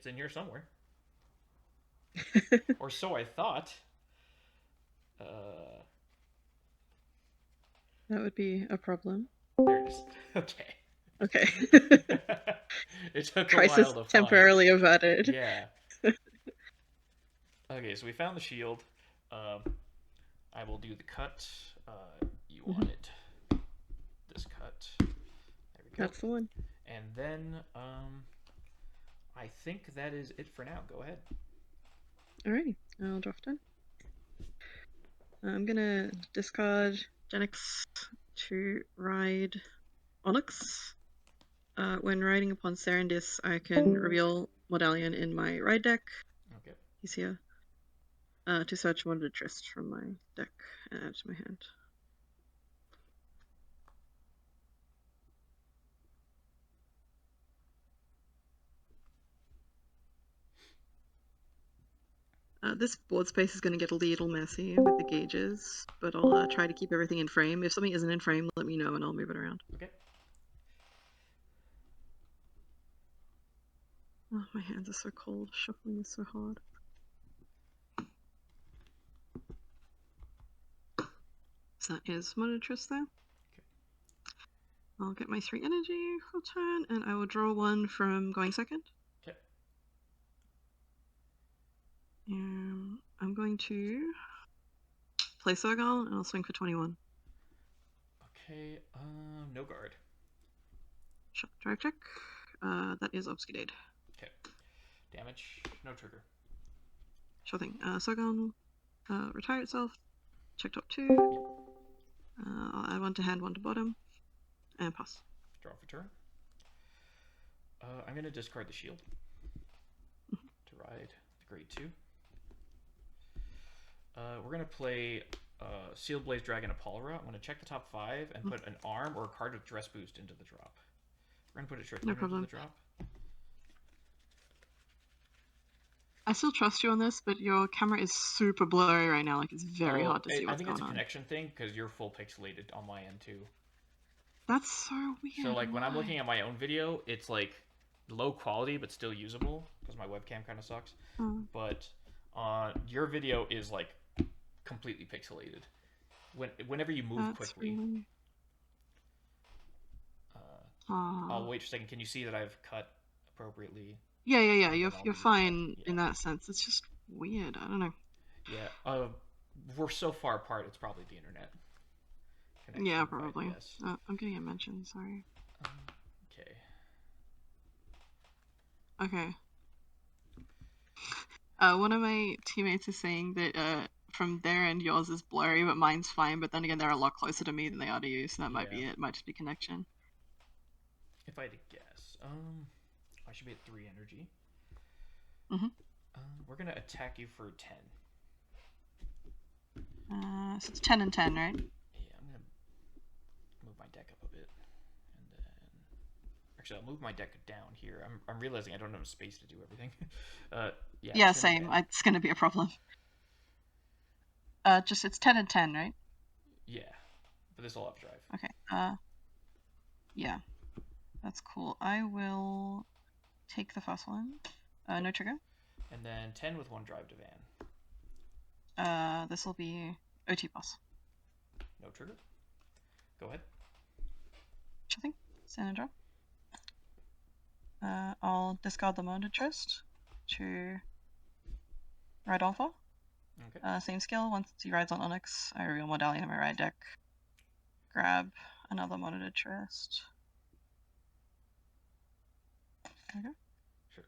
It's in here somewhere. Or so I thought. Uh, That would be a problem. there it is. Okay. Okay. It took a while Crisis to find. temporarily averted. Yeah. Okay, so we found the shield. Um, I will do the cut. You Mhm. wanted this cut. There we go. That's the one. And then I think that is it for now. Go ahead. Alrighty, I'll drop it in. I'm gonna discard Genix to ride Onyx. When riding upon Serendis, I can reveal Medallion in my ride deck. Okay. He's here. To search one of the Trist from my deck and add to my hand. This board space is going to get a little messy with the gauges, but I'll try to keep everything in frame. If something isn't in frame, let me know and I'll move it around. Okay. Oh, my hands are so cold. Shuffling is so hard. So that is Monotrist there. Okay. I'll get my 3 energy for turn, and I will draw one from going second. Okay. I'm going to play Sergal, and I'll swing for 21. Okay. No guard. Shock drive check. That is Obscurate. Okay. Damage. No trigger. Sure thing. Sergal retire itself. Check top 2. I'll add one to hand, one to bottom, and pass. Draw for turn. I'm gonna discard the shield to ride the grade 2. We're gonna play Sealed Blaze Dragon Apolra. I'm gonna check the top 5 and put an arm or a card with dress boost into the drop. We're gonna put a trick No into problem. the drop. I still trust you on this, but your camera is super blurry right now. Like, it's very hard to see I what's think it's going a on. connection thing because you're full pixelated on my end too. That's so So weird. like when I'm Why? looking at my own video, it's like low quality but still usable because my webcam kind of sucks. Oh, But your video is like completely pixelated. Whenever you move that's quickly, really. I'll Ah. wait for a second. Can you see that I've cut appropriately? Yeah. And You're then I'll you're move back. fine Yeah, in that sense. It's just weird. I don't know. yeah. We're so far apart. It's probably the internet connection, Yeah, if I had to probably. guess. I'm getting a mention. Sorry. Um, okay. Okay. One of my teammates is saying that from their end yours is blurry, but mine's fine. But then again, they're a lot closer to me than they are to you, so that might Yeah. be it. Might just be connection. If I had to guess, I should be at 3 energy. Mm-hmm. We're gonna attack you for 10. So it's 10 and 10, right? Yeah, I'm gonna move my deck up a bit, and then actually I'll move my deck down here. I'm realizing I don't have enough space to do everything. Yeah, Yeah, 10 and same. 10. It's gonna be a problem. Just it's 10 and 10, right? Yeah, but this will have drive. Okay. Yeah, that's cool. I will take the first one. Okay. No trigger. And then 10 with 1 drive to Van. This will be OT pass. No trigger. Go ahead. Sure thing. Stand and drop. I'll discard the Mounted Trist to ride Alpha. Okay. Same skill. Once he rides on Onyx, I reveal Medallion in my ride deck. Grab another Monitored Trist. There we go. Sure.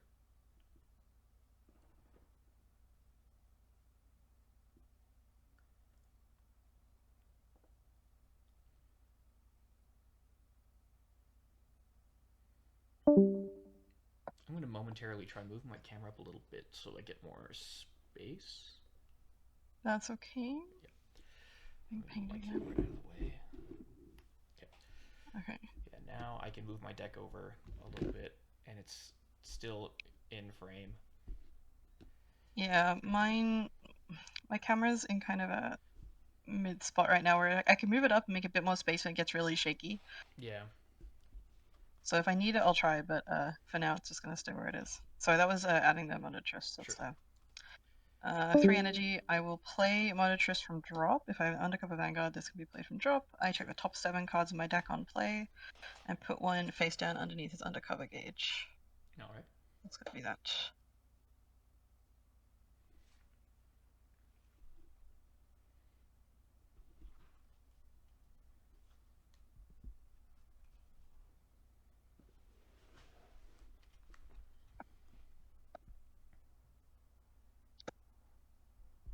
I'm gonna momentarily try moving my camera up a little bit so I get more space. That's okay. Yeah. Bing, Move bing, my bing, camera out of the way. Okay. Okay. Yeah, now I can move my deck over a little bit, and it's still in frame. Yeah, my camera's in kind of a mid spot right now where I can move it up and make a bit more space when it gets really shaky. Yeah. So if I need it, I'll try, but for now it's just going to stay where it is. So that was adding the Monotrist. That's Sure. 3 energy. I will play Monotrist from drop. If I have Undercover Vanguard, this can be played from drop. I check the top 7 cards in my deck on play and put one face down underneath his Undercover gauge. Alright. That's going to be that.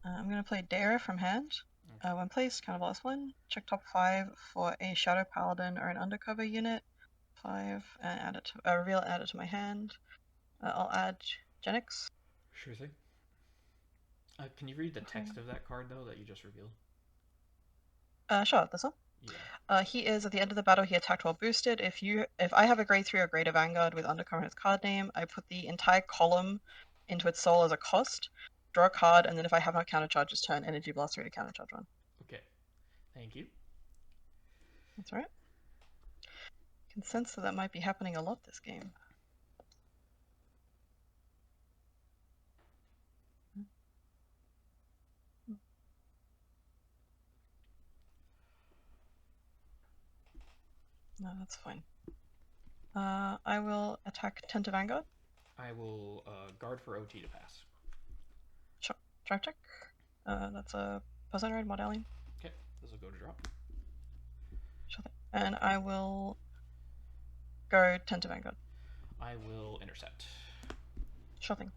I'm going to play Dare from hand. Okay. When placed, counterblast 1. Check top 5 for a Shadow Paladin or an Undercover unit. 5, and add it to, reveal, add it to my hand. I'll add Genix. Sure thing. Can you read the text of that card, though, that you just revealed? Sure, this one. Yeah. He is at the end of the battle. He attacked while boosted. If I have a grade 3 or greater Vanguard with Undercover in its card name, I put the entire column into its soul as a cost. Draw a card, and then if I have no countercharge, just turn Energy Blast 3 to countercharge 1. Okay. Thank you. That's right. I can sense that might be happening a lot this game. No, that's fine. I will attack 10 to Vanguard. I will guard for OT to pass. Sure. Drive check. That's a Bavsargra Modallion. Okay, this will go to drop. Sure thing. And I will go 10 to Vanguard. I will intercept. Sure thing.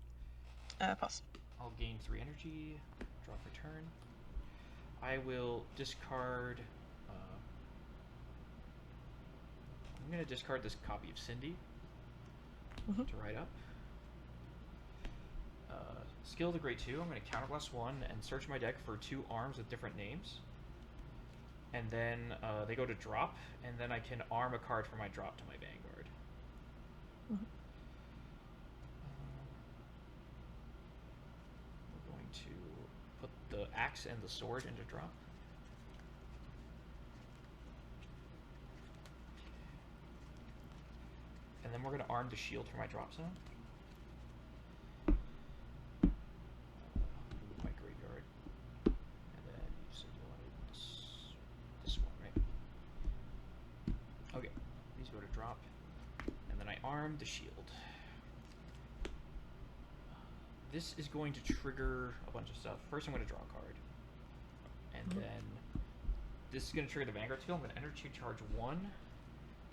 Pass. I'll gain 3 energy, draw for turn. I will discard. I'm going to discard this copy of Cindy to write up. Skill to grade 2, I'm going to counterblast 1 and search my deck for 2 arms with different names. And then they go to drop, and then I can arm a card from my drop to my Vanguard. We're going to put the axe and the sword into drop. And then we're going to arm the shield for my drop zone. Move my graveyard. And then you said you wanted this one, right? Okay, these go to drop. And then I arm the shield. This is going to trigger a bunch of stuff. First I'm going to draw a card. And then this is going to trigger the Vanguard skill. I'm going to energy charge 1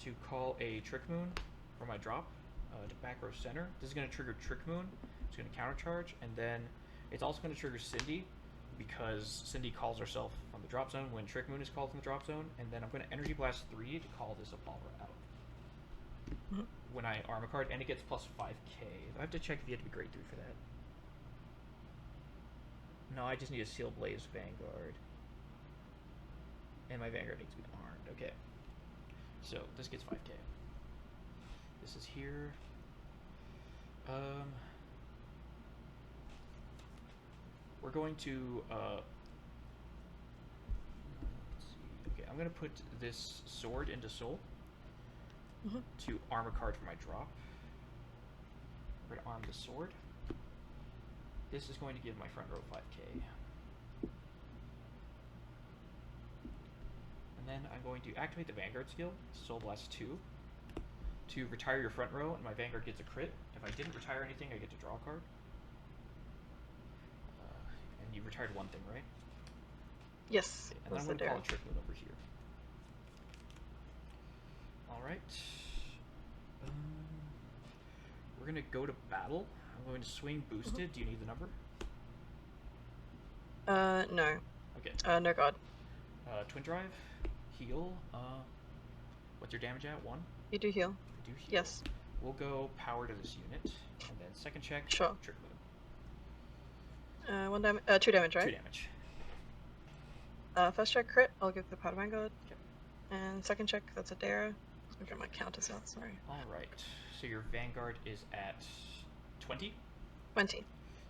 to call a Trick Moon for my drop to back row center. This is going to trigger Trick Moon. It's going to countercharge, and then it's also going to trigger Cindy because Cindy calls herself from the drop zone when Trick Moon is called from the drop zone, and then I'm going to Energy Blast 3 to call this Apollo out. When I arm a card, and it gets plus 5k. I have to check if you have to be grade 3 for that. No, I just need a Seal Blaze Vanguard. And my Vanguard needs to be armed. Okay. So, this gets 5k. This is here. We're going to, let's see. Okay, I'm going to put this sword into soul to arm a card for my drop. We're going to arm the sword. This is going to give my front row 5k. And then I'm going to activate the Vanguard skill, Soul Blast 2, to retire your front row, and my Vanguard gets a crit. If I didn't retire anything, I get to draw a card. And you retired one thing, right? Yes. Okay, and then I'm going to call a Trick Moon over here. Alright. We're going to go to battle. I'm going to swing boosted. Do you need the number? No. Okay. No god. Twin Drive, heal. What's your damage at? 1? You do heal. I do heal. Yes. We'll go power to this unit, and then second check. Sure. Trick Moon. 2 damage, right? 2 damage. First check crit. I'll give the Powder Vanguard. Okay. And second check, that's a Dare. I'll get my counters out. Sorry. All right. So your Vanguard is at 20. 20.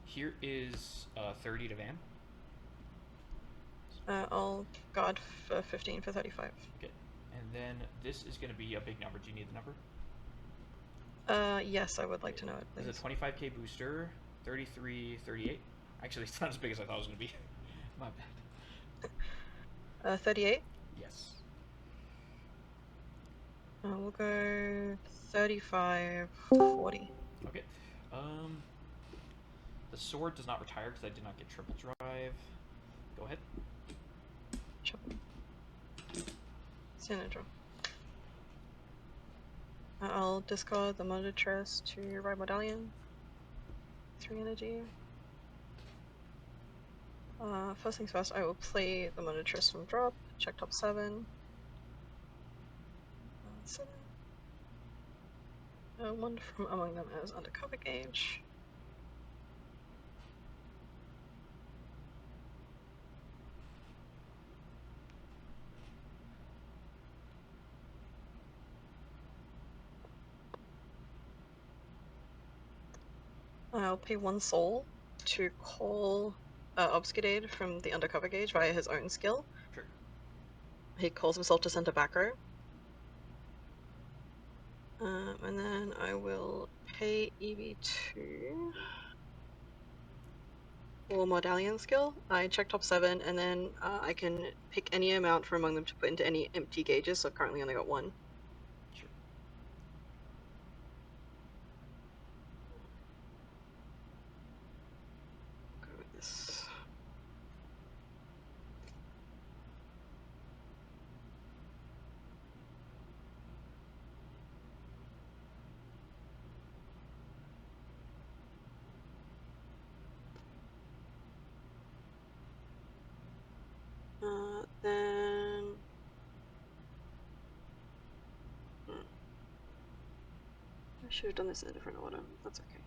Here is 30 to Van. I'll guard for 15 for 35. Okay. And then this is going to be a big number. Do you need the number? Yes, I would like to know it, This is please. a 25k booster, 33, 38. Actually, it's not as big as I thought it was going to be. My bad. 38? Yes. We'll go 35, 40. Okay. The sword does not retire because I did not get triple drive. Go ahead. Sure. Synergy. I'll discard the Monitress to Ride Medallion. 3 energy. First things first, I will play the Monitress from drop. Check top 7. 7. One from among them is Undercover Gauge. I'll pay 1 soul to call Obscurate from the Undercover Gauge via his own skill. Sure. He calls himself to center back row. And then I will pay EV2 for Medallion skill. I check top 7, and then I can pick any amount from among them to put into any empty gauges, so I've currently only got 1. Sure. Go with this. Then... I should have done this in a different order. That's okay.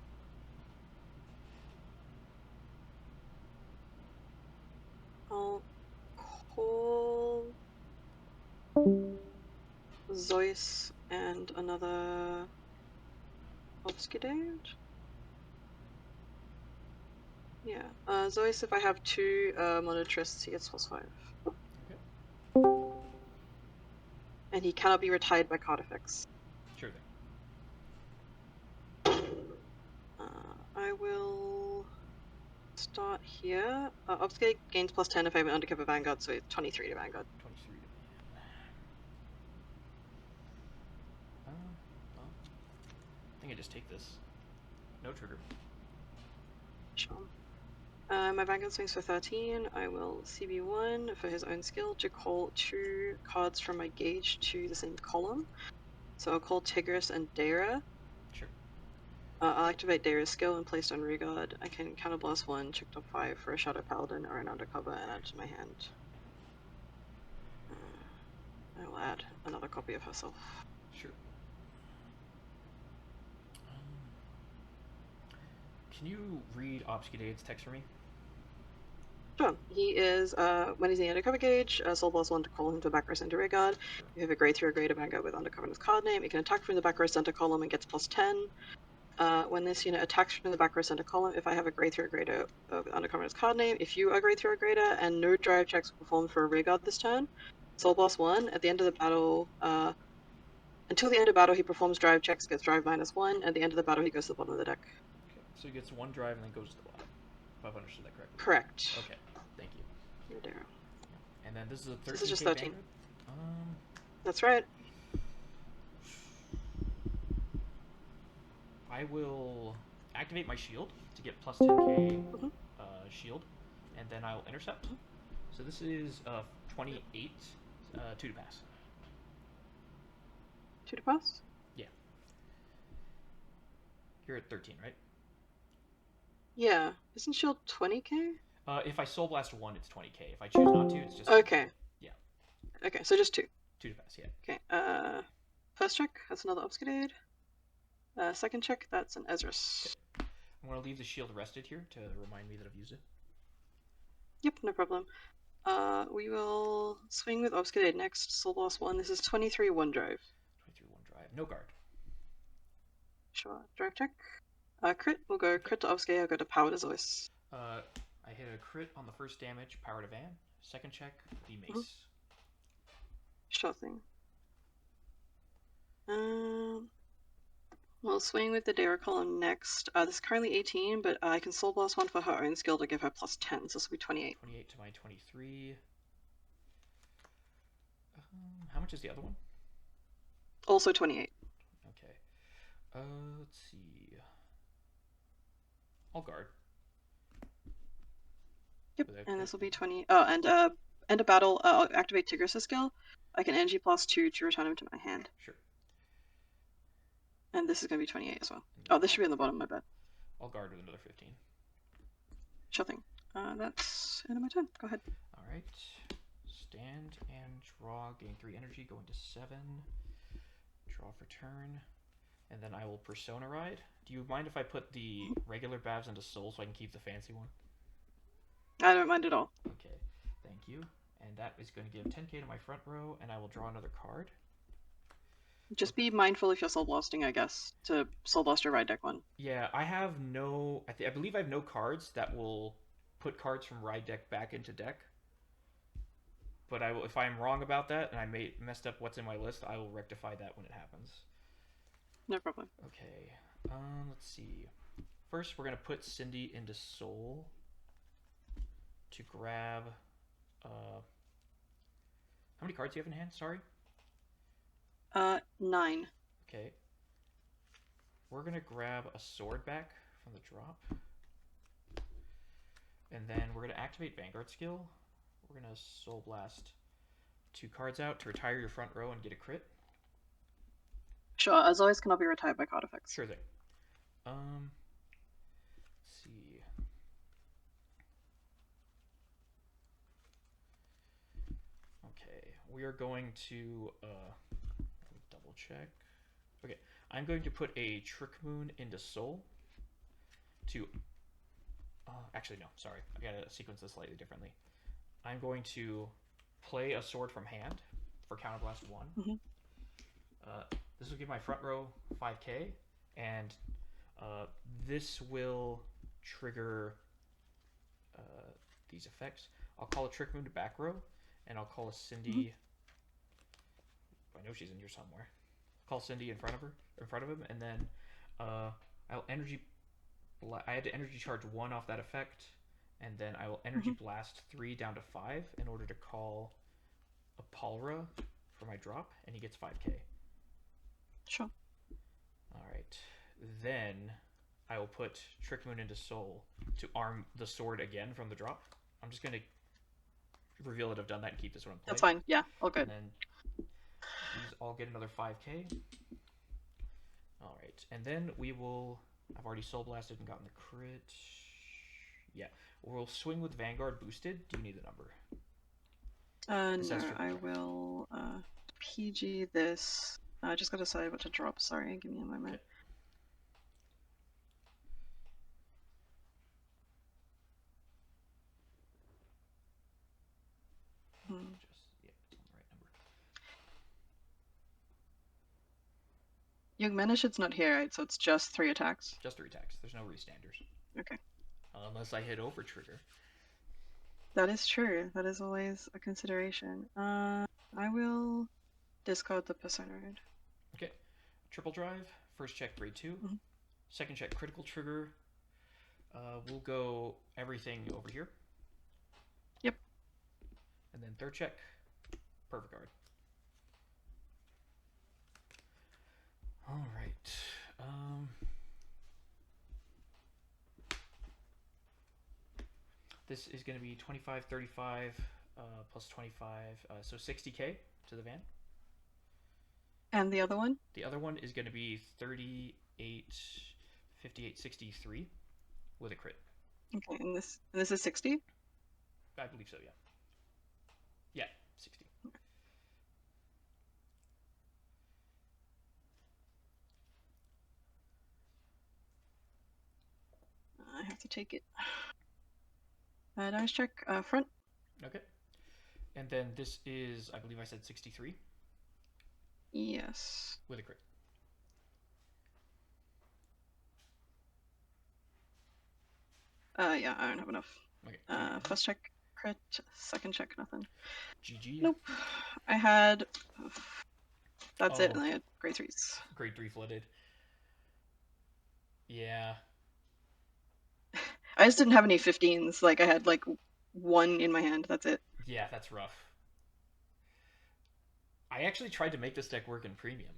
I'll call Zeus and another Obscurate. Yeah. Zeus, if I have 2 Monitrists, he gets +5. Okay. And he cannot be retired by card effects. Sure thing. I will start here. Obfuscate gains +10 if I have an Undercover Vanguard, so it's 23 to Vanguard. 23 to well, I think I just take this. No trigger. Sure. My Vanguard swings for 13. I will CB1 for his own skill to call 2 cards from my gauge to the same column. So I'll call Tigris and Dara. Sure. I'll activate Dara's skill and placed on Regard. I can counterblast 1, check top 5 for a Shadow Paladin or an Undercover and add to my hand. I will add another copy of herself. Sure. Can you read Obscudate's text for me? Sure. He is, when he's in the Undercover Gauge, Soul Blast 1 to call him to a back row center Regard. Sure. You have a grade 3 or greater Vanguard with Undercover in his card name. It can attack from the back row center column and gets +10. When this unit attacks from the back row center column, if I have a grade 3 or greater with Undercover in his card name, if you are grade 3 or greater, and no drive checks were performed for a Regard this turn, Soul Blast 1, at the end of the battle, until the end of battle, he performs drive checks, gets drive -1. At the end of the battle, he goes to the bottom of the deck. Okay. So he gets 1 drive and then goes to the bottom. If I've understood that correctly. Correct. Okay. Thank you. Here, Dara. And then this is a 13K This is just 13. Vanguard? That's right. I will activate my shield to get plus 10k shield, and then I'll intercept. So this is 28, 2 to pass. 2 to pass? Yeah. You're at 13, right? Yeah. Isn't shield 20k? If I soul blast 1, it's 20k. If I choose not to, it's just... Okay. Yeah. Okay, so just 2. 2 to pass, yeah. Okay, first check, that's another Obscurate. Second check, that's an Ezra's. Okay. I'm going to leave the shield rested here to remind me that I've used it. Yep, no problem. We will swing with Obscurate next. Soul Blast 1. This is 23 1 drive. 23 1 drive. No guard. Sure. Drive check. Crit. We'll go crit to Obscurate. I'll go to Power to Zeus. I hit a crit on the first damage, power to Van. Second check, the mace. Sure thing. Well, swing with the Dare column next. This is currently 18, but I can Soul Blast 1 for her own skill to give her plus 10, so this will be 28. 28 to my 23. How much is the other one? Also 28. Okay. Let's see. I'll guard. Yep, Without and crit. this will be 20. Oh, and end of battle, I'll activate Tigris' skill. I can energy plus 2 to return him to my hand. Sure. And this is going to be 28 as well. Oh, this should be on the bottom, my bad. I'll guard with another 15. Sure thing. That's end of my turn. Go ahead. Alright. Stand and draw, gain 3 energy, go into 7. Draw for turn. And then I will Persona Ride. Do you mind if I put the regular Bavs into Soul so I can keep the fancy one? I don't mind at all. Okay, thank you. And that is going to give 10k to my front row, and I will draw another card. Just be mindful if you're soul blasting, I guess, to soul blast your ride deck one. Yeah, I have no... I believe I have no cards that will put cards from Ride deck back into deck. But I will, if I'm wrong about that, and I messed up what's in my list, I will rectify that when it happens. No problem. Okay, let's see. First, we're going to put Cindy into Soul to grab... how many cards do you have in hand? Sorry? 9. Okay. We're going to grab a sword back from the drop. And then we're going to activate Vanguard skill. We're going to Soul Blast 2 cards out to retire your front row and get a crit. Sure, as always cannot be retired by card effects. Sure thing. Let's see. Okay, we are going to double check. Okay, I'm going to put a Trick Moon into Soul to... actually, no, sorry. I gotta sequence this slightly differently. I'm going to play a sword from hand for Counterblast 1. Mm-hmm. This will give my front row 5k, and this will trigger these effects. I'll call a Trick Moon to back row, and I'll call a Cindy... I know she's in here somewhere. Call Cindy in front of him, and then I'll energy... I had to energy charge 1 off that effect, and then I will energy blast 3 down to 5 in order to call Apalra for my drop, and he gets 5k. Sure. Alright. Then I will put Trick Moon into Soul to arm the sword again from the drop. I'm just going to reveal that I've done that and keep this one in play. That's fine. Yeah, all good. And then these all get another 5k. Alright. And then we will... I've already Soul Blasted and gotten the crit. Yeah. We'll swing with Vanguard boosted. Do you need the number? No, I will PG this. I just got to decide what to drop. Sorry, give me a moment. Okay. Yeah, it's on the right number. Young Menishid's not here, right? So it's just 3 attacks? Just 3 attacks. There's no restanders. Okay. Unless I hit over trigger. That is true. That is always a consideration. I will discard the Persona. Okay. Triple drive. First check, grade 2. Second check, critical trigger. We'll go everything over here. Yep. And then third check, perfect guard. All right. This is going to be 25, 35, plus 25, so 60k to the van. And the other one? The other one is going to be 38, 58, 63 with a crit. Okay, and this is 60? I believe so, yeah. Yeah, 60. I have to take it. Dice check, front. Okay. And then this is, I believe I said 63? Yes. With a crit. Yeah, I don't have enough. Okay. First check, crit. Second check, nothing. GG. Nope. I had... That's it, and I had grade 3s. Grade 3 flooded. Yeah. I just didn't have any 15s. Like I had like one in my hand. That's it. Yeah, that's rough. I actually tried to make this deck work in premium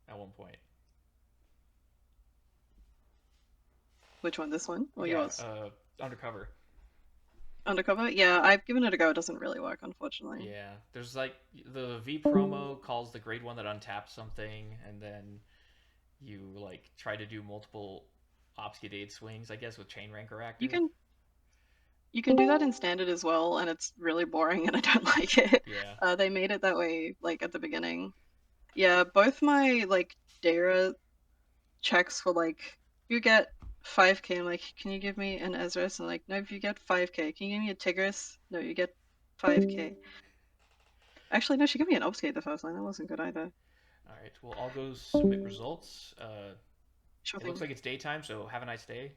at one point. Which one? This one or Yeah, yours? Undercover. Undercover? Yeah, I've given it a go. It doesn't really work, unfortunately. Yeah, there's like the V promo calls the grade one that untaps something, and then you like try to do multiple obfuscate swings, I guess, with Chain Ranker You active. can you can do that in standard as well, and it's really boring, and I don't like it. Yeah. They made it that way like at the beginning. Yeah, both my like Dara checks were like, you get 5k. I'm like, can you give me an Ezreus? And like, no, if you get 5k. Can you give me a Tigris? No, you get 5k. Actually, no, she gave me an Obfuscate the first line. That wasn't good either. All right. Well, I'll go submit results. Sure It looks thing. like it's daytime, so have a nice day,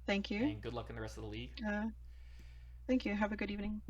Thank you. and good luck in the rest of the league. Uh, thank you. Have a good evening.